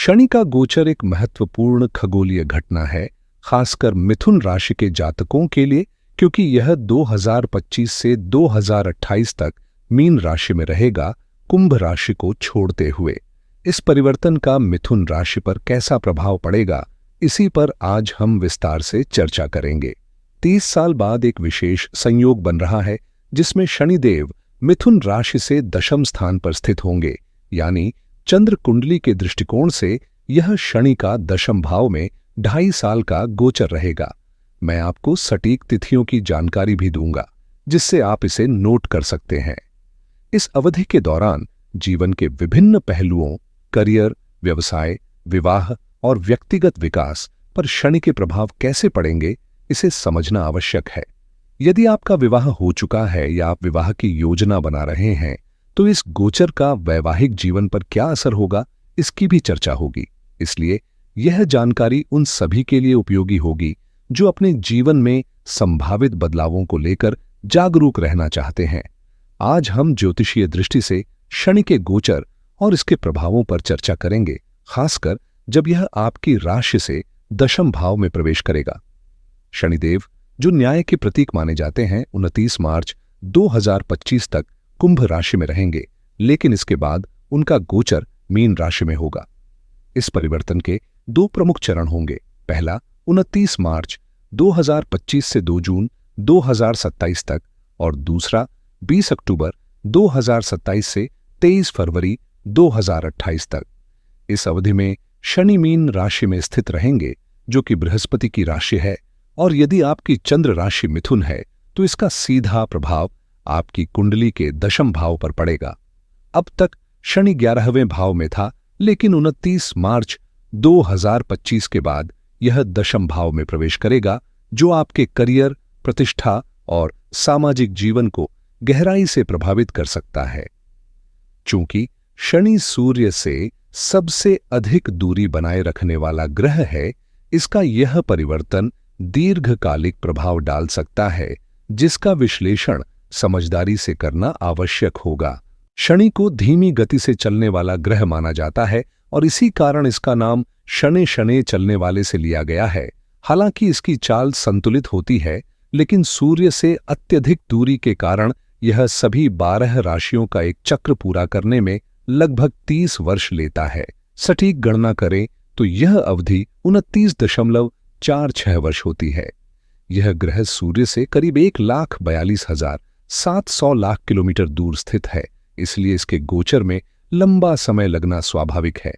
शनि का गोचर एक महत्वपूर्ण खगोलीय घटना है, खासकर मिथुन राशि के जातकों के लिए, क्योंकि यह 2025 से 2028 तक मीन राशि में रहेगा, कुंभ राशि को छोड़ते हुए। इस परिवर्तन का मिथुन राशि पर कैसा प्रभाव पड़ेगा, इसी पर आज हम विस्तार से चर्चा करेंगे। 30 साल बाद एक विशेष संयोग बन रहा है, जिसमें शनिदेव मिथुन राशि से दशम स्थान पर स्थित होंगे, यानी चंद्र कुंडली के दृष्टिकोण से यह शनि का दशम भाव में 2.5 साल का गोचर रहेगा। मैं आपको सटीक तिथियों की जानकारी भी दूंगा, जिससे आप इसे नोट कर सकते हैं। इस अवधि के दौरान जीवन के विभिन्न पहलुओं, करियर, व्यवसाय, विवाह और व्यक्तिगत विकास पर शनि के प्रभाव कैसे पड़ेंगे, इसे समझना आवश्यक है। यदि आपका विवाह हो चुका है या आप विवाह की योजना बना रहे हैं, तो इस गोचर का वैवाहिक जीवन पर क्या असर होगा, इसकी भी चर्चा होगी। इसलिए यह जानकारी उन सभी के लिए उपयोगी होगी जो अपने जीवन में संभावित बदलावों को लेकर जागरूक रहना चाहते हैं। आज हम ज्योतिषीय दृष्टि से शनि के गोचर और इसके प्रभावों पर चर्चा करेंगे, खासकर जब यह आपकी राशि से दशम भाव में प्रवेश करेगा। शनिदेव, जो न्याय के प्रतीक माने जाते हैं, 29 मार्च 2025 तक कुंभ राशि में रहेंगे, लेकिन इसके बाद उनका गोचर मीन राशि में होगा। इस परिवर्तन के 2 प्रमुख चरण होंगे। पहला 29 मार्च 2025 से 2 जून 2027 तक और दूसरा 20 अक्टूबर 2027 से 23 फरवरी 2028 तक। इस अवधि में शनि मीन राशि में स्थित रहेंगे, जो कि बृहस्पति की राशि है, और यदि आपकी चंद्र राशि मिथुन है तो इसका सीधा प्रभाव आपकी कुंडली के दशम भाव पर पड़ेगा। अब तक शनि 11वें भाव में था, लेकिन 29 मार्च 2025 के बाद यह दशम भाव में प्रवेश करेगा, जो आपके करियर, प्रतिष्ठा और सामाजिक जीवन को गहराई से प्रभावित कर सकता है। चूंकि शनि सूर्य से सबसे अधिक दूरी बनाए रखने वाला ग्रह है, इसका यह परिवर्तन दीर्घकालिक प्रभाव डाल सकता है, जिसका विश्लेषण समझदारी से करना आवश्यक होगा। शनि को धीमी गति से चलने वाला ग्रह माना जाता है और इसी कारण इसका नाम शनि शनि चलने वाले से लिया गया है। हालांकि इसकी चाल संतुलित होती है, लेकिन सूर्य से अत्यधिक दूरी के कारण यह सभी 12 राशियों का एक चक्र पूरा करने में लगभग 30 वर्ष लेता है। सटीक गणना करें तो यह अवधि 29.46 वर्ष होती है। यह ग्रह सूर्य से करीब 1,42,700 किलोमीटर दूर स्थित है, इसलिए इसके गोचर में लंबा समय लगना स्वाभाविक है।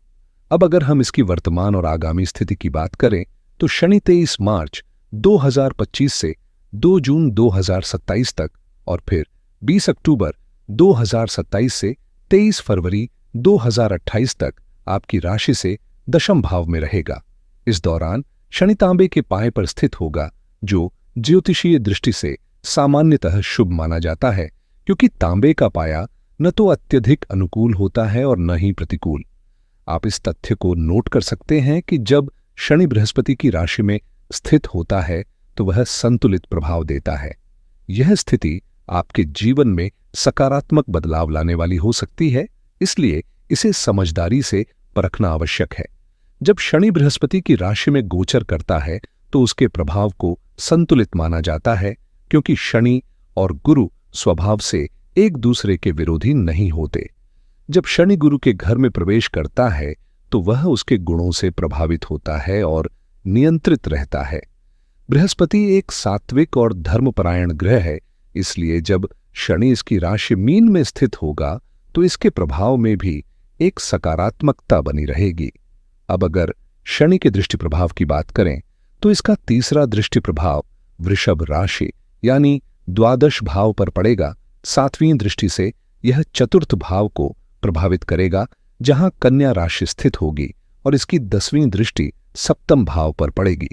अब अगर हम इसकी वर्तमान और आगामी स्थिति की बात करें, तो शनि 23 मार्च 2025 से 2 जून 2027 तक और फिर 20 अक्टूबर 2027 से 23 फरवरी 2028 तक आपकी राशि से दशम भाव में रहेगा। इस दौरान शनि तांबे के पाए पर स्थित होगा, जो ज्योतिषीय दृष्टि से सामान्यतः शुभ माना जाता है, क्योंकि तांबे का पाया न तो अत्यधिक अनुकूल होता है और न ही प्रतिकूल। आप इस तथ्य को नोट कर सकते हैं कि जब शनि बृहस्पति की राशि में स्थित होता है तो वह संतुलित प्रभाव देता है। यह स्थिति आपके जीवन में सकारात्मक बदलाव लाने वाली हो सकती है, इसलिए इसे समझदारी से परखना आवश्यक है। जब शनि बृहस्पति की राशि में गोचर करता है तो उसके प्रभाव को संतुलित माना जाता है, क्योंकि शनि और गुरु स्वभाव से एक दूसरे के विरोधी नहीं होते। जब शनि गुरु के घर में प्रवेश करता है तो वह उसके गुणों से प्रभावित होता है और नियंत्रित रहता है। बृहस्पति एक सात्विक और धर्मपरायण ग्रह है, इसलिए जब शनि इसकी राशि मीन में स्थित होगा तो इसके प्रभाव में भी एक सकारात्मकता बनी रहेगी। अब अगर शनि के दृष्टि प्रभाव की बात करें, तो इसका तीसरा दृष्टि प्रभाव वृषभ राशि यानी द्वादश भाव पर पड़ेगा। 7वीं दृष्टि से यह चतुर्थ भाव को प्रभावित करेगा, जहां कन्या राशि स्थित होगी, और इसकी 10वीं दृष्टि सप्तम भाव पर पड़ेगी।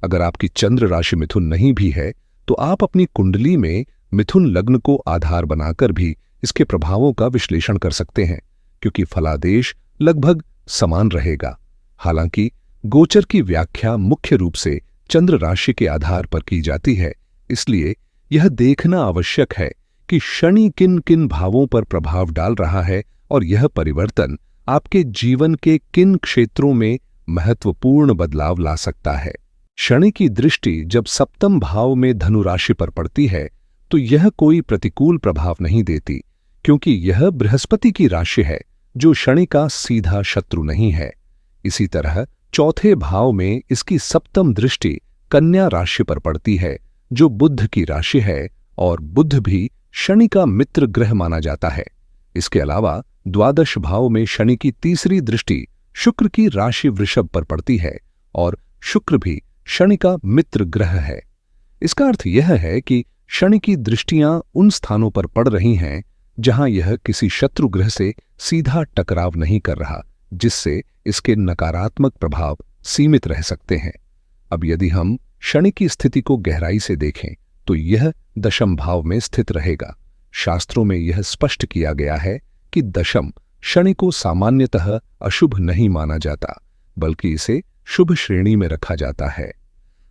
अगर आपकी चंद्र राशि मिथुन नहीं भी है, तो आप अपनी कुंडली में मिथुन लग्न को आधार बनाकर भी इसके प्रभावों का विश्लेषण कर सकते हैं, क्योंकि फलादेश लगभग समान रहेगा। हालांकि गोचर की व्याख्या मुख्य रूप से चंद्र राशि के आधार पर की जाती है, इसलिए यह देखना आवश्यक है कि शनि किन किन भावों पर प्रभाव डाल रहा है और यह परिवर्तन आपके जीवन के किन क्षेत्रों में महत्वपूर्ण बदलाव ला सकता है। शनि की दृष्टि जब सप्तम भाव में धनु राशि पर पड़ती है तो यह कोई प्रतिकूल प्रभाव नहीं देती, क्योंकि यह बृहस्पति की राशि है जो शनि का सीधा शत्रु नहीं है। इसी तरह चौथे भाव में इसकी सप्तम दृष्टि कन्या राशि पर पड़ती है जो बुध की राशि है, और बुध भी शनि का मित्र ग्रह माना जाता है। इसके अलावा द्वादश भाव में शनि की तीसरी दृष्टि शुक्र की राशि वृषभ पर पड़ती है, और शुक्र भी शनि का मित्र ग्रह है। इसका अर्थ यह है कि शनि की दृष्टियां उन स्थानों पर पड़ रही हैं जहां यह किसी शत्रु ग्रह से सीधा टकराव नहीं कर रहा, जिससे इसके नकारात्मक प्रभाव सीमित रह सकते हैं। अब यदि हम शनि की स्थिति को गहराई से देखें तो यह दशम भाव में स्थित रहेगा। शास्त्रों में यह स्पष्ट किया गया है कि दशम शनि को सामान्यतः अशुभ नहीं माना जाता, बल्कि इसे शुभ श्रेणी में रखा जाता है।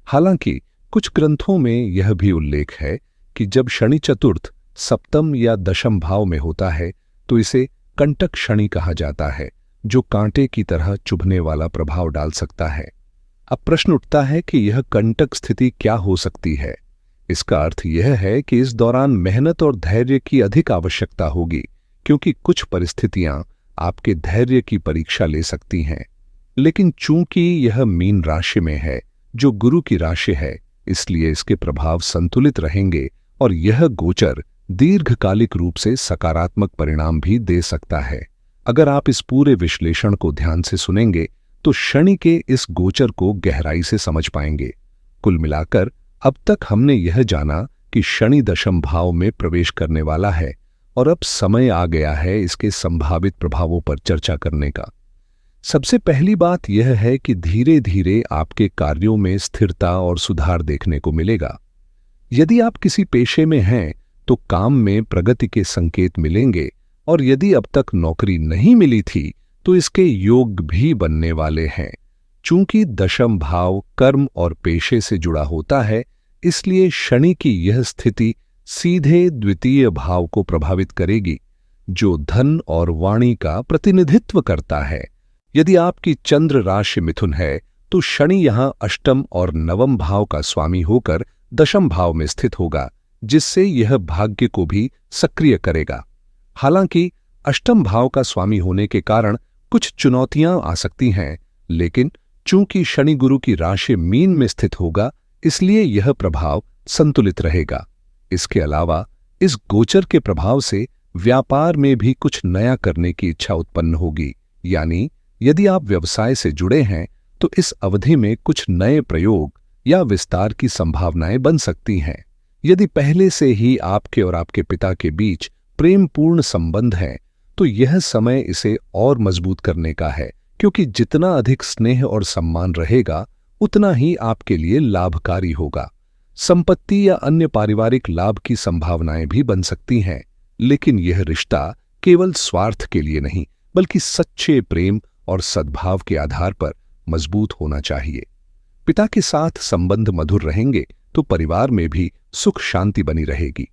हालांकि कुछ ग्रंथों में यह भी उल्लेख है कि जब शनि चतुर्थ सप्तम या दशम भाव में होता है तो इसे कंटक शनि कहा जाता है, जो कांटे की तरह चुभने वाला प्रभाव डाल सकता है। अब प्रश्न उठता है कि यह कंटक स्थिति क्या हो सकती है। इसका अर्थ यह है कि इस दौरान मेहनत और धैर्य की अधिक आवश्यकता होगी, क्योंकि कुछ परिस्थितियां आपके धैर्य की परीक्षा ले सकती हैं। लेकिन चूंकि यह मीन राशि में है जो गुरु की राशि है, इसलिए इसके प्रभाव संतुलित रहेंगे और यह गोचर दीर्घकालिक रूप से सकारात्मक परिणाम भी दे सकता है। अगर आप इस पूरे विश्लेषण को ध्यान से सुनेंगे तो शनि के इस गोचर को गहराई से समझ पाएंगे। कुल मिलाकर अब तक हमने यह जाना कि शनि दशम भाव में प्रवेश करने वाला है, और अब समय आ गया है इसके संभावित प्रभावों पर चर्चा करने का। सबसे पहली बात यह है कि धीरे धीरे आपके कार्यों में स्थिरता और सुधार देखने को मिलेगा। यदि आप किसी पेशे में हैं तो काम में प्रगति के संकेत मिलेंगे, और यदि अब तक नौकरी नहीं मिली थी तो इसके योग भी बनने वाले हैं। चूंकि दशम भाव कर्म और पेशे से जुड़ा होता है, इसलिए शनि की यह स्थिति सीधे द्वितीय भाव को प्रभावित करेगी, जो धन और वाणी का प्रतिनिधित्व करता है। यदि आपकी चंद्र राशि मिथुन है तो शनि यहां अष्टम और नवम भाव का स्वामी होकर दशम भाव में स्थित होगा, जिससे यह भाग्य को भी सक्रिय करेगा। हालांकि अष्टम भाव का स्वामी होने के कारण कुछ चुनौतियां आ सकती हैं, लेकिन चूंकि शनि गुरु की राशि मीन में स्थित होगा, इसलिए यह प्रभाव संतुलित रहेगा। इसके अलावा इस गोचर के प्रभाव से व्यापार में भी कुछ नया करने की इच्छा उत्पन्न होगी। यानी यदि आप व्यवसाय से जुड़े हैं तो इस अवधि में कुछ नए प्रयोग या विस्तार की संभावनाएं बन सकती हैं। यदि पहले से ही आपके और आपके पिता के बीच प्रेमपूर्ण संबंध है तो यह समय इसे और मजबूत करने का है, क्योंकि जितना अधिक स्नेह और सम्मान रहेगा उतना ही आपके लिए लाभकारी होगा। संपत्ति या अन्य पारिवारिक लाभ की संभावनाएं भी बन सकती हैं, लेकिन यह रिश्ता केवल स्वार्थ के लिए नहीं बल्कि सच्चे प्रेम और सद्भाव के आधार पर मजबूत होना चाहिए। पिता के साथ संबंध मधुर रहेंगे तो परिवार में भी सुख शांति बनी रहेगी।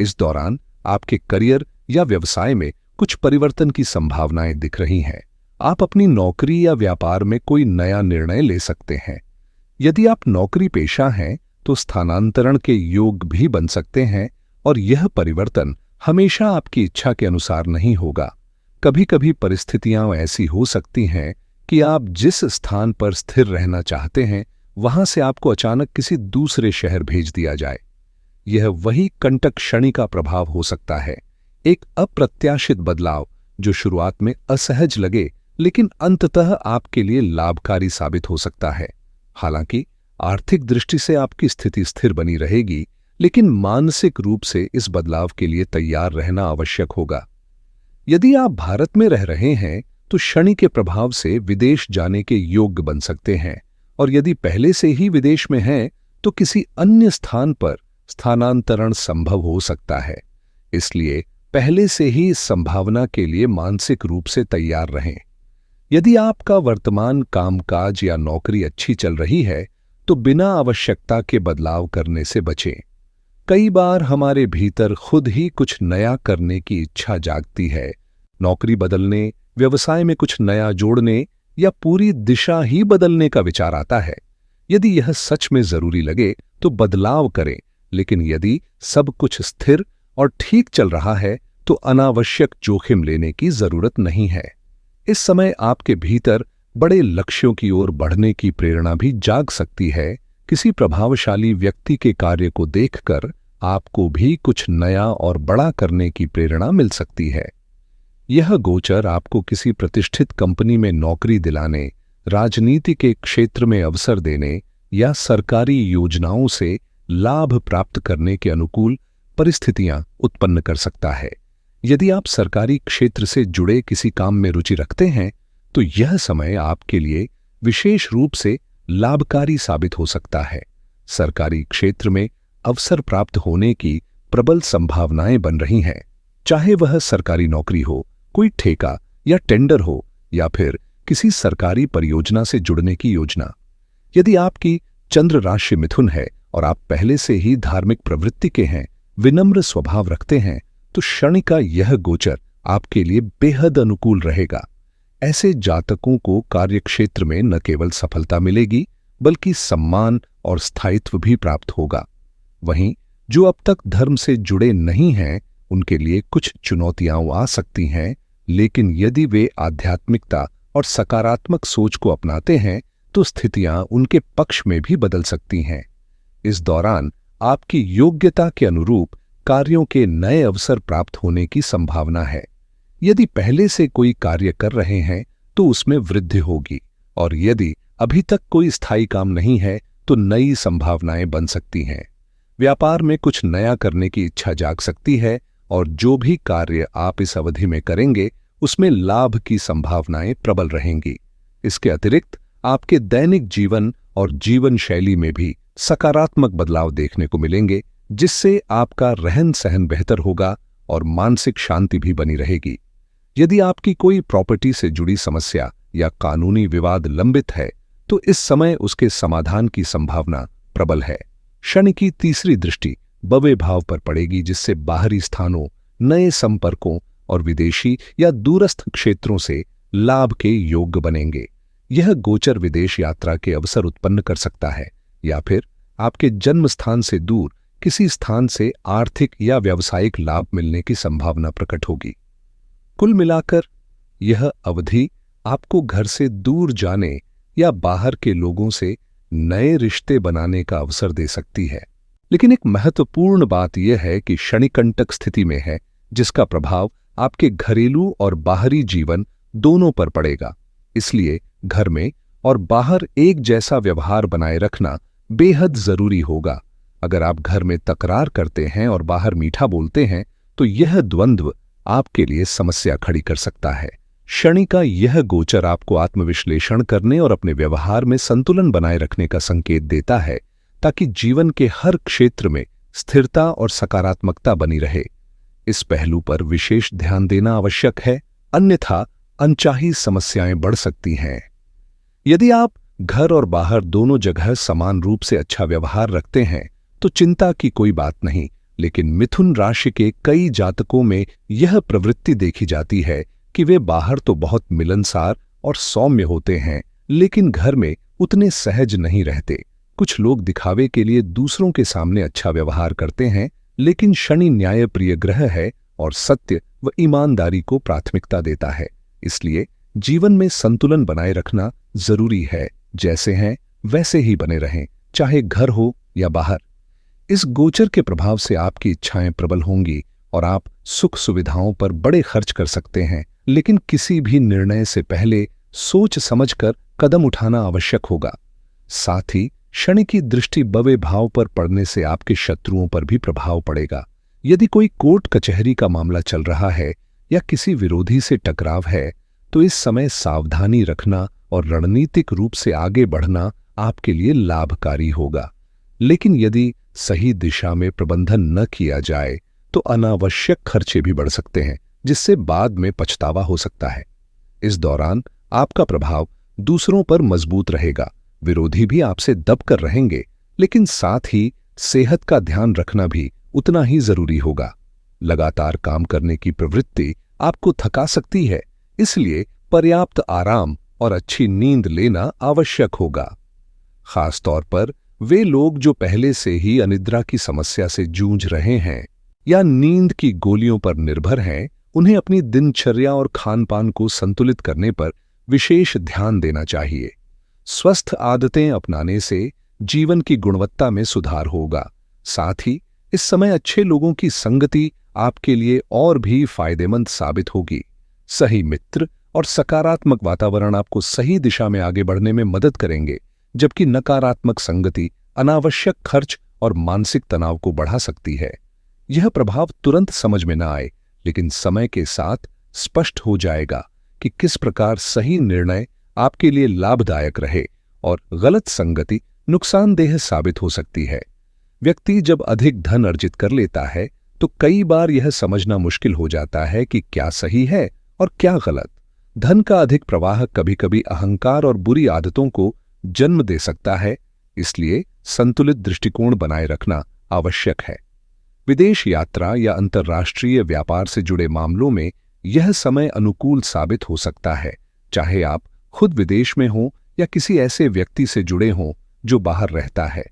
इस दौरान आपके करियर या व्यवसाय में कुछ परिवर्तन की संभावनाएं दिख रही हैं। आप अपनी नौकरी या व्यापार में कोई नया निर्णय ले सकते हैं। यदि आप नौकरी पेशा हैं तो स्थानांतरण के योग भी बन सकते हैं, और यह परिवर्तन हमेशा आपकी इच्छा के अनुसार नहीं होगा। कभी कभी परिस्थितियां ऐसी हो सकती हैं कि आप जिस स्थान पर स्थिर रहना चाहते हैं वहां से आपको अचानक किसी दूसरे शहर भेज दिया जाए। यह वही कंटक शनि का प्रभाव हो सकता है, एक अप्रत्याशित बदलाव जो शुरुआत में असहज लगे लेकिन अंततः आपके लिए लाभकारी साबित हो सकता है। हालांकि आर्थिक दृष्टि से आपकी स्थिति स्थिर बनी रहेगी, लेकिन मानसिक रूप से इस बदलाव के लिए तैयार रहना आवश्यक होगा। यदि आप भारत में रह रहे हैं तो शनि के प्रभाव से विदेश जाने के योग्य बन सकते हैं, और यदि पहले से ही विदेश में हैं तो किसी अन्य स्थान पर स्थानांतरण संभव हो सकता है। इसलिए पहले से ही इस संभावना के लिए मानसिक रूप से तैयार रहें। यदि आपका वर्तमान कामकाज या नौकरी अच्छी चल रही है तो बिना आवश्यकता के बदलाव करने से बचें। कई बार हमारे भीतर खुद ही कुछ नया करने की इच्छा जागती है। नौकरी बदलने व्यवसाय में कुछ नया जोड़ने या पूरी दिशा ही बदलने का विचार आता है। यदि यह सच में जरूरी लगे तो बदलाव करें, लेकिन यदि सब कुछ स्थिर और ठीक चल रहा है तो अनावश्यक जोखिम लेने की जरूरत नहीं है। इस समय आपके भीतर बड़े लक्ष्यों की ओर बढ़ने की प्रेरणा भी जाग सकती है। किसी प्रभावशाली व्यक्ति के कार्य को देखकर आपको भी कुछ नया और बड़ा करने की प्रेरणा मिल सकती है। यह गोचर आपको किसी प्रतिष्ठित कंपनी में नौकरी दिलाने, राजनीति के क्षेत्र में अवसर देने या सरकारी योजनाओं से लाभ प्राप्त करने के अनुकूल परिस्थितियां उत्पन्न कर सकता है। यदि आप सरकारी क्षेत्र से जुड़े किसी काम में रुचि रखते हैं तो यह समय आपके लिए विशेष रूप से लाभकारी साबित हो सकता है। सरकारी क्षेत्र में अवसर प्राप्त होने की प्रबल संभावनाएं बन रही हैं, चाहे वह सरकारी नौकरी हो, कोई ठेका या टेंडर हो, या फिर किसी सरकारी परियोजना से जुड़ने की योजना। यदि आपकी चंद्र राशि मिथुन है और आप पहले से ही धार्मिक प्रवृत्ति के हैं, विनम्र स्वभाव रखते हैं, तो शनि का यह गोचर आपके लिए बेहद अनुकूल रहेगा। ऐसे जातकों को कार्यक्षेत्र में न केवल सफलता मिलेगी बल्कि सम्मान और स्थायित्व भी प्राप्त होगा। वहीं जो अब तक धर्म से जुड़े नहीं हैं, उनके लिए कुछ चुनौतियां आ सकती हैं, लेकिन यदि वे आध्यात्मिकता और सकारात्मक सोच को अपनाते हैं तो स्थितियां उनके पक्ष में भी बदल सकती हैं। इस दौरान आपकी योग्यता के अनुरूप कार्यों के नए अवसर प्राप्त होने की संभावना है। यदि पहले से कोई कार्य कर रहे हैं तो उसमें वृद्धि होगी, और यदि अभी तक कोई स्थायी काम नहीं है तो नई संभावनाएं बन सकती हैं। व्यापार में कुछ नया करने की इच्छा जाग सकती है, और जो भी कार्य आप इस अवधि में करेंगे उसमें लाभ की संभावनाएं प्रबल रहेंगी। इसके अतिरिक्त आपके दैनिक जीवन और जीवन शैली में भी सकारात्मक बदलाव देखने को मिलेंगे, जिससे आपका रहन सहन बेहतर होगा और मानसिक शांति भी बनी रहेगी। यदि आपकी कोई प्रॉपर्टी से जुड़ी समस्या या कानूनी विवाद लंबित है तो इस समय उसके समाधान की संभावना प्रबल है। शनि की तीसरी दृष्टि बवे भाव पर पड़ेगी, जिससे बाहरी स्थानों, नए संपर्कों और विदेशी या दूरस्थ क्षेत्रों से लाभ के योग्य बनेंगे। यह गोचर विदेश यात्रा के अवसर उत्पन्न कर सकता है, या फिर आपके जन्म स्थान से दूर किसी स्थान से आर्थिक या व्यावसायिक लाभ मिलने की संभावना प्रकट होगी। कुल मिलाकर यह अवधि आपको घर से दूर जाने या बाहर के लोगों से नए रिश्ते बनाने का अवसर दे सकती है। लेकिन एक महत्वपूर्ण बात यह है कि शनि कंटक स्थिति में है, जिसका प्रभाव आपके घरेलू और बाहरी जीवन दोनों पर पड़ेगा। इसलिए घर में और बाहर एक जैसा व्यवहार बनाए रखना बेहद जरूरी होगा। अगर आप घर में तकरार करते हैं और बाहर मीठा बोलते हैं तो यह द्वंद्व आपके लिए समस्या खड़ी कर सकता है। शनि का यह गोचर आपको आत्मविश्लेषण करने और अपने व्यवहार में संतुलन बनाए रखने का संकेत देता है, ताकि जीवन के हर क्षेत्र में स्थिरता और सकारात्मकता बनी रहे। इस पहलू पर विशेष ध्यान देना आवश्यक है, अन्यथा अनचाही समस्याएं बढ़ सकती हैं। यदि आप घर और बाहर दोनों जगह समान रूप से अच्छा व्यवहार रखते हैं तो चिंता की कोई बात नहीं, लेकिन मिथुन राशि के कई जातकों में यह प्रवृत्ति देखी जाती है कि वे बाहर तो बहुत मिलनसार और सौम्य होते हैं, लेकिन घर में उतने सहज नहीं रहते। कुछ लोग दिखावे के लिए दूसरों के सामने अच्छा व्यवहार करते हैं, लेकिन शनि न्यायप्रिय ग्रह है और सत्य व ईमानदारी को प्राथमिकता देता है। इसलिए जीवन में संतुलन बनाए रखना जरूरी है। जैसे हैं वैसे ही बने रहें, चाहे घर हो या बाहर। इस गोचर के प्रभाव से आपकी इच्छाएं प्रबल होंगी और आप सुख सुविधाओं पर बड़े खर्च कर सकते हैं, लेकिन किसी भी निर्णय से पहले सोच समझकर कदम उठाना आवश्यक होगा। साथ ही शनि की दृष्टि बवे भाव पर पड़ने से आपके शत्रुओं पर भी प्रभाव पड़ेगा। यदि कोई कोर्ट कचहरी का मामला चल रहा है या किसी विरोधी से टकराव है तो इस समय सावधानी रखना और रणनीतिक रूप से आगे बढ़ना आपके लिए लाभकारी होगा। लेकिन यदि सही दिशा में प्रबंधन न किया जाए तो अनावश्यक खर्चे भी बढ़ सकते हैं, जिससे बाद में पछतावा हो सकता है। इस दौरान आपका प्रभाव दूसरों पर मजबूत रहेगा, विरोधी भी आपसे दबकर रहेंगे, लेकिन साथ ही सेहत का ध्यान रखना भी उतना ही जरूरी होगा। लगातार काम करने की प्रवृत्ति आपको थका सकती है, इसलिए पर्याप्त आराम और अच्छी नींद लेना आवश्यक होगा। खास तौर पर वे लोग जो पहले से ही अनिद्रा की समस्या से जूझ रहे हैं या नींद की गोलियों पर निर्भर हैं, उन्हें अपनी दिनचर्या और खान-पान को संतुलित करने पर विशेष ध्यान देना चाहिए। स्वस्थ आदतें अपनाने से जीवन की गुणवत्ता में सुधार होगा। साथ ही इस समय अच्छे लोगों की संगति आपके लिए और भी फायदेमंद साबित होगी। सही मित्र और सकारात्मक वातावरण आपको सही दिशा में आगे बढ़ने में मदद करेंगे, जबकि नकारात्मक संगति अनावश्यक खर्च और मानसिक तनाव को बढ़ा सकती है। यह प्रभाव तुरंत समझ में न आए, लेकिन समय के साथ स्पष्ट हो जाएगा कि किस प्रकार सही निर्णय आपके लिए लाभदायक रहे और गलत संगति नुकसानदेह साबित हो सकती है। व्यक्ति जब अधिक धन अर्जित कर लेता है तो कई बार यह समझना मुश्किल हो जाता है कि क्या सही है और क्या गलत। धन का अधिक प्रवाह कभी-कभी अहंकार और बुरी आदतों को जन्म दे सकता है, इसलिए संतुलित दृष्टिकोण बनाए रखना आवश्यक है। विदेश यात्रा या अंतर्राष्ट्रीय व्यापार से जुड़े मामलों में यह समय अनुकूल साबित हो सकता है, चाहे आप खुद विदेश में हों या किसी ऐसे व्यक्ति से जुड़े हों जो बाहर रहता है।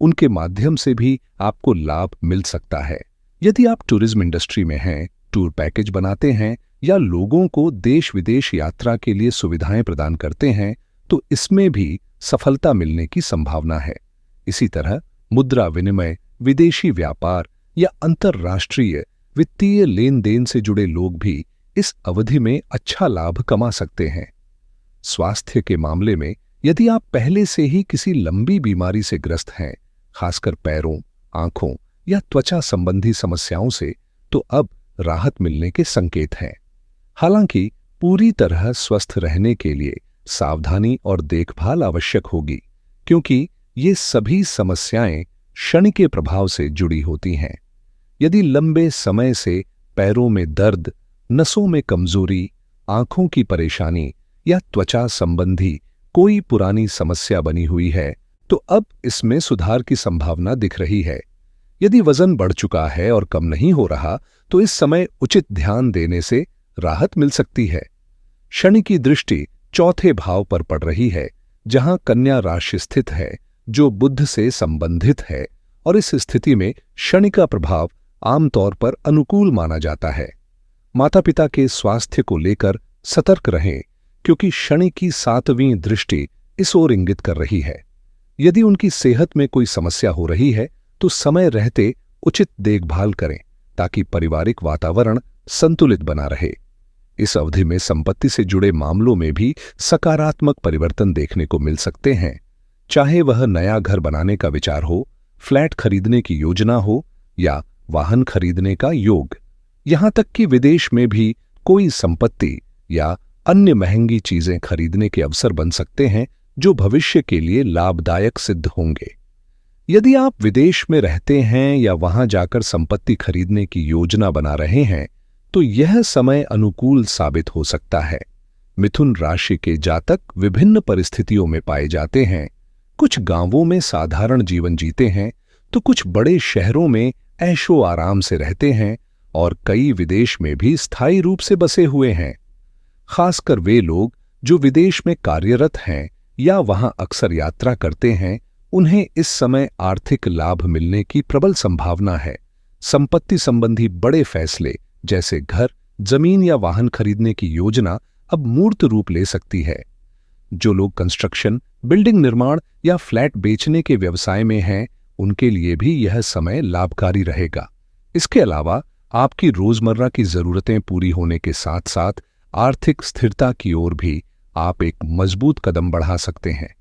उनके माध्यम से भी आपको लाभ मिल सकता है। यदि आप टूरिज्म इंडस्ट्री में हैं, टूर पैकेज बनाते हैं या लोगों को देश विदेश यात्रा के लिए सुविधाएं प्रदान करते हैं, तो इसमें भी सफलता मिलने की संभावना है। इसी तरह मुद्रा विनिमय, विदेशी व्यापार या अंतर्राष्ट्रीय वित्तीय लेन देन से जुड़े लोग भी इस अवधि में अच्छा लाभ कमा सकते हैं। स्वास्थ्य के मामले में यदि आप पहले से ही किसी लंबी बीमारी से ग्रस्त हैं, खासकर पैरों, आंखों या त्वचा संबंधी समस्याओं से, तो अब राहत मिलने के संकेत हैं। हालांकि पूरी तरह स्वस्थ रहने के लिए सावधानी और देखभाल आवश्यक होगी, क्योंकि ये सभी समस्याएं शनि के प्रभाव से जुड़ी होती हैं। यदि लंबे समय से पैरों में दर्द, नसों में कमजोरी, आंखों की परेशानी या त्वचा संबंधी कोई पुरानी समस्या बनी हुई है, तो अब इसमें सुधार की संभावना दिख रही है। यदि वजन बढ़ चुका है और कम नहीं हो रहा, तो इस समय उचित ध्यान देने से राहत मिल सकती है। शनि की दृष्टि चौथे भाव पर पड़ रही है, जहां कन्या राशि स्थित है, जो बुध से संबंधित है, और इस स्थिति में शनि का प्रभाव आमतौर पर अनुकूल माना जाता है। माता पिता के स्वास्थ्य को लेकर सतर्क रहें, क्योंकि शनि की 7वीं दृष्टि इस ओर इंगित कर रही है। यदि उनकी सेहत में कोई समस्या हो रही है, तो समय रहते उचित देखभाल करें, ताकि पारिवारिक वातावरण संतुलित बना रहे। इस अवधि में संपत्ति से जुड़े मामलों में भी सकारात्मक परिवर्तन देखने को मिल सकते हैं, चाहे वह नया घर बनाने का विचार हो, फ्लैट खरीदने की योजना हो या वाहन खरीदने का योग। यहां तक कि विदेश में भी कोई संपत्ति या अन्य महंगी चीजें खरीदने के अवसर बन सकते हैं, जो भविष्य के लिए लाभदायक सिद्ध होंगे। यदि आप विदेश में रहते हैं या वहां जाकर संपत्ति खरीदने की योजना बना रहे हैं, तो यह समय अनुकूल साबित हो सकता है। मिथुन राशि के जातक विभिन्न परिस्थितियों में पाए जाते हैं। कुछ गांवों में साधारण जीवन जीते हैं, तो कुछ बड़े शहरों में ऐशो आराम से रहते हैं, और कई विदेश में भी स्थायी रूप से बसे हुए हैं। खासकर वे लोग जो विदेश में कार्यरत हैं या वहां अक्सर यात्रा करते हैं, उन्हें इस समय आर्थिक लाभ मिलने की प्रबल संभावना है। संपत्ति संबंधी बड़े फैसले जैसे घर, जमीन या वाहन खरीदने की योजना अब मूर्त रूप ले सकती है। जो लोग कंस्ट्रक्शन, बिल्डिंग निर्माण या फ्लैट बेचने के व्यवसाय में हैं, उनके लिए भी यह समय लाभकारी रहेगा। इसके अलावा आपकी रोजमर्रा की जरूरतें पूरी होने के साथ साथ आर्थिक स्थिरता की ओर भी आप एक मजबूत कदम बढ़ा सकते हैं।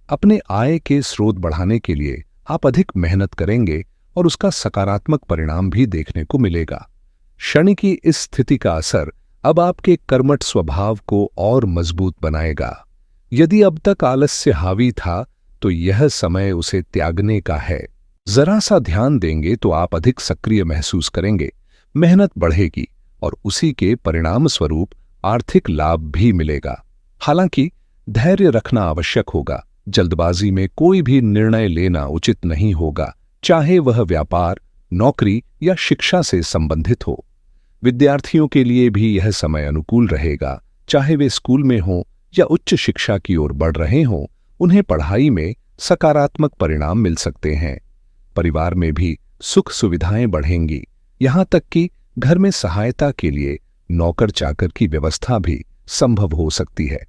अपने आय के स्रोत बढ़ाने के लिए आप अधिक मेहनत करेंगे और उसका सकारात्मक परिणाम भी देखने को मिलेगा। शनि की इस स्थिति का असर अब आपके कर्मठ स्वभाव को और मजबूत बनाएगा। यदि अब तक आलस्य हावी था, तो यह समय उसे त्यागने का है। जरा सा ध्यान देंगे तो आप अधिक सक्रिय महसूस करेंगे, मेहनत बढ़ेगी और उसी के परिणाम स्वरूप आर्थिक लाभ भी मिलेगा। हालांकि धैर्य रखना आवश्यक होगा। जल्दबाजी में कोई भी निर्णय लेना उचित नहीं होगा, चाहे वह व्यापार, नौकरी या शिक्षा से संबंधित हो। विद्यार्थियों के लिए भी यह समय अनुकूल रहेगा, चाहे वे स्कूल में हों या उच्च शिक्षा की ओर बढ़ रहे हों, उन्हें पढ़ाई में सकारात्मक परिणाम मिल सकते हैं। परिवार में भी सुख सुविधाएं बढ़ेंगी, यहाँ तक कि घर में सहायता के लिए नौकर चाकर की व्यवस्था भी संभव हो सकती है।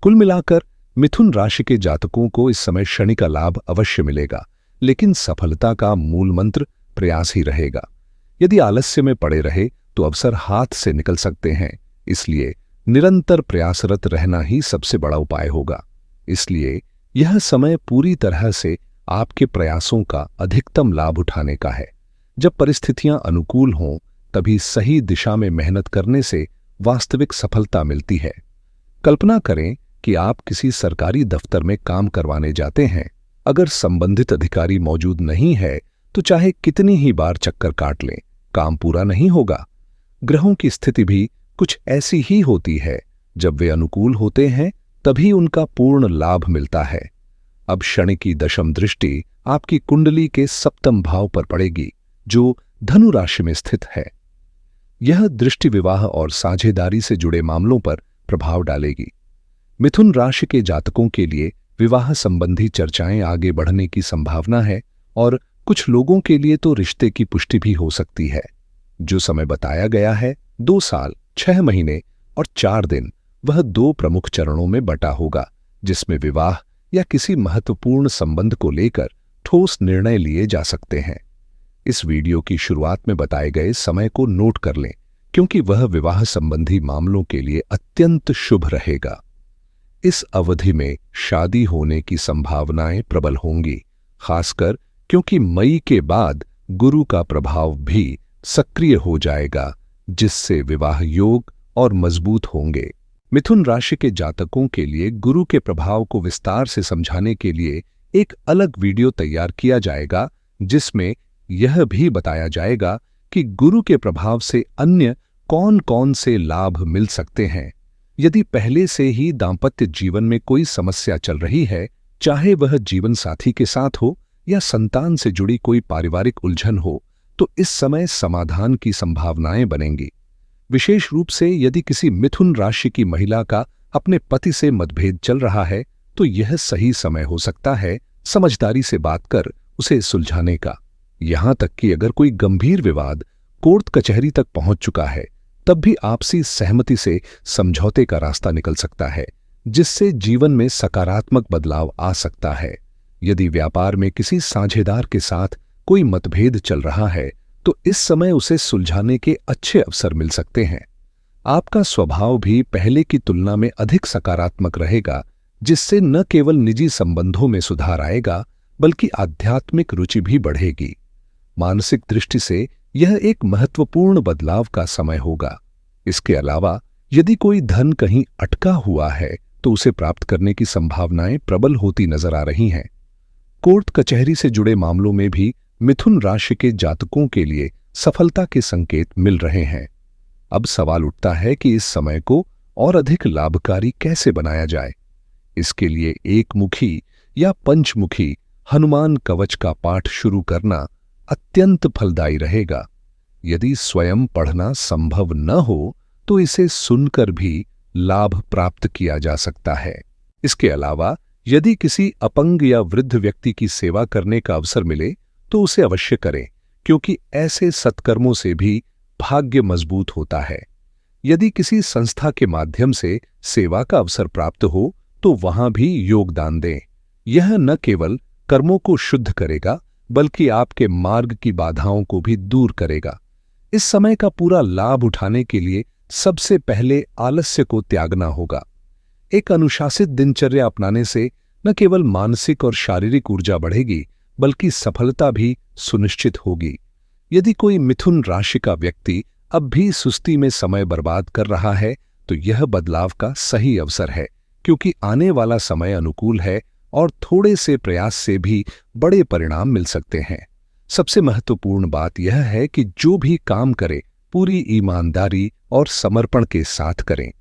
कुल मिलाकर मिथुन राशि के जातकों को इस समय शनि का लाभ अवश्य मिलेगा, लेकिन सफलता का मूल मंत्र प्रयास ही रहेगा। यदि आलस्य में पड़े रहे तो अवसर हाथ से निकल सकते हैं, इसलिए निरंतर प्रयासरत रहना ही सबसे बड़ा उपाय होगा। इसलिए यह समय पूरी तरह से आपके प्रयासों का अधिकतम लाभ उठाने का है। जब परिस्थितियां अनुकूल हों, तभी सही दिशा में मेहनत करने से वास्तविक सफलता मिलती है। कल्पना करें कि आप किसी सरकारी दफ्तर में काम करवाने जाते हैं। अगर संबंधित अधिकारी मौजूद नहीं है तो चाहे कितनी ही बार चक्कर काट लें, काम पूरा नहीं होगा। ग्रहों की स्थिति भी कुछ ऐसी ही होती है। जब वे अनुकूल होते हैं तभी उनका पूर्ण लाभ मिलता है। अब शनि की दशम दृष्टि आपकी कुंडली के सप्तम भाव पर पड़ेगी, जो धनु राशि में स्थित है। यह दृष्टि विवाह और साझेदारी से जुड़े मामलों पर प्रभाव डालेगी। मिथुन राशि के जातकों के लिए विवाह संबंधी चर्चाएं आगे बढ़ने की संभावना है और कुछ लोगों के लिए तो रिश्ते की पुष्टि भी हो सकती है। जो समय बताया गया है 2 साल, 6 महीने और 4 दिन, वह 2 प्रमुख चरणों में बटा होगा, जिसमें विवाह या किसी महत्वपूर्ण संबंध को लेकर ठोस निर्णय लिए जा सकते हैं। इस वीडियो की शुरुआत में बताए गए समय को नोट कर लें, क्योंकि वह विवाह संबंधी मामलों के लिए अत्यंत शुभ रहेगा। इस अवधि में शादी होने की संभावनाएं प्रबल होंगी, खासकर क्योंकि मई के बाद गुरु का प्रभाव भी सक्रिय हो जाएगा, जिससे विवाह योग और मजबूत होंगे। मिथुन राशि के जातकों के लिए गुरु के प्रभाव को विस्तार से समझाने के लिए एक अलग वीडियो तैयार किया जाएगा, जिसमें यह भी बताया जाएगा कि गुरु के प्रभाव से अन्य कौन कौन से लाभ मिल सकते हैं। यदि पहले से ही दांपत्य जीवन में कोई समस्या चल रही है, चाहे वह जीवन साथी के साथ हो या संतान से जुड़ी कोई पारिवारिक उलझन हो, तो इस समय समाधान की संभावनाएं बनेंगी। विशेष रूप से यदि किसी मिथुन राशि की महिला का अपने पति से मतभेद चल रहा है, तो यह सही समय हो सकता है समझदारी से बात कर उसे सुलझाने का। यहां तक कि अगर कोई गंभीर विवाद कोर्ट कचहरी तक पहुंच चुका है, तब भी आपसी सहमति से समझौते का रास्ता निकल सकता है, जिससे जीवन में सकारात्मक बदलाव आ सकता है। यदि व्यापार में किसी साझेदार के साथ कोई मतभेद चल रहा है, तो इस समय उसे सुलझाने के अच्छे अवसर मिल सकते हैं। आपका स्वभाव भी पहले की तुलना में अधिक सकारात्मक रहेगा, जिससे न केवल निजी संबंधों में सुधार आएगा, बल्कि आध्यात्मिक रुचि भी बढ़ेगी। मानसिक दृष्टि से यह एक महत्वपूर्ण बदलाव का समय होगा। इसके अलावा यदि कोई धन कहीं अटका हुआ है, तो उसे प्राप्त करने की संभावनाएं प्रबल होती नजर आ रही हैं। कोर्ट कचहरी से जुड़े मामलों में भी मिथुन राशि के जातकों के लिए सफलता के संकेत मिल रहे हैं। अब सवाल उठता है कि इस समय को और अधिक लाभकारी कैसे बनाया जाए। इसके लिए एकमुखी या पंचमुखी हनुमान कवच का पाठ शुरू करना अत्यंत फलदायी रहेगा। यदि स्वयं पढ़ना संभव न हो, तो इसे सुनकर भी लाभ प्राप्त किया जा सकता है। इसके अलावा यदि किसी अपंग या वृद्ध व्यक्ति की सेवा करने का अवसर मिले, तो उसे अवश्य करें, क्योंकि ऐसे सत्कर्मों से भी भाग्य मजबूत होता है। यदि किसी संस्था के माध्यम से सेवा का अवसर प्राप्त हो, तो वहां भी योगदान दें। यह न केवल कर्मों को शुद्ध करेगा, बल्कि आपके मार्ग की बाधाओं को भी दूर करेगा। इस समय का पूरा लाभ उठाने के लिए सबसे पहले आलस्य को त्यागना होगा। एक अनुशासित दिनचर्या अपनाने से न केवल मानसिक और शारीरिक ऊर्जा बढ़ेगी, बल्कि सफलता भी सुनिश्चित होगी। यदि कोई मिथुन राशि का व्यक्ति अब भी सुस्ती में समय बर्बाद कर रहा है, तो यह बदलाव का सही अवसर है, क्योंकि आने वाला समय अनुकूल है और थोड़े से प्रयास से भी बड़े परिणाम मिल सकते हैं। सबसे महत्वपूर्ण बात यह है कि जो भी काम करे, पूरी ईमानदारी और समर्पण के साथ करें।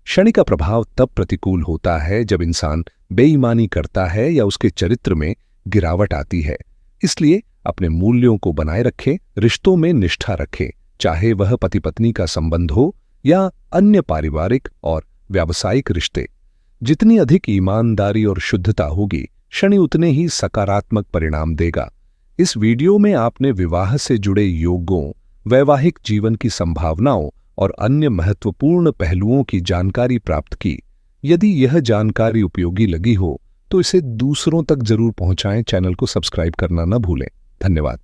शनि का प्रभाव तब प्रतिकूल होता है जब इंसान बेईमानी करता है या उसके चरित्र में गिरावट आती है। इसलिए अपने मूल्यों को बनाए रखें, रिश्तों में निष्ठा रखें, चाहे वह पति पत्नी का संबंध हो या अन्य पारिवारिक और व्यावसायिक रिश्ते। जितनी अधिक ईमानदारी और शुद्धता होगी, शनि उतने ही सकारात्मक परिणाम देगा। इस वीडियो में आपने विवाह से जुड़े योगों, वैवाहिक जीवन की संभावनाओं और अन्य महत्वपूर्ण पहलुओं की जानकारी प्राप्त की। यदि यह जानकारी उपयोगी लगी हो तो इसे दूसरों तक जरूर पहुंचाएं। चैनल को सब्सक्राइब करना न भूलें। धन्यवाद।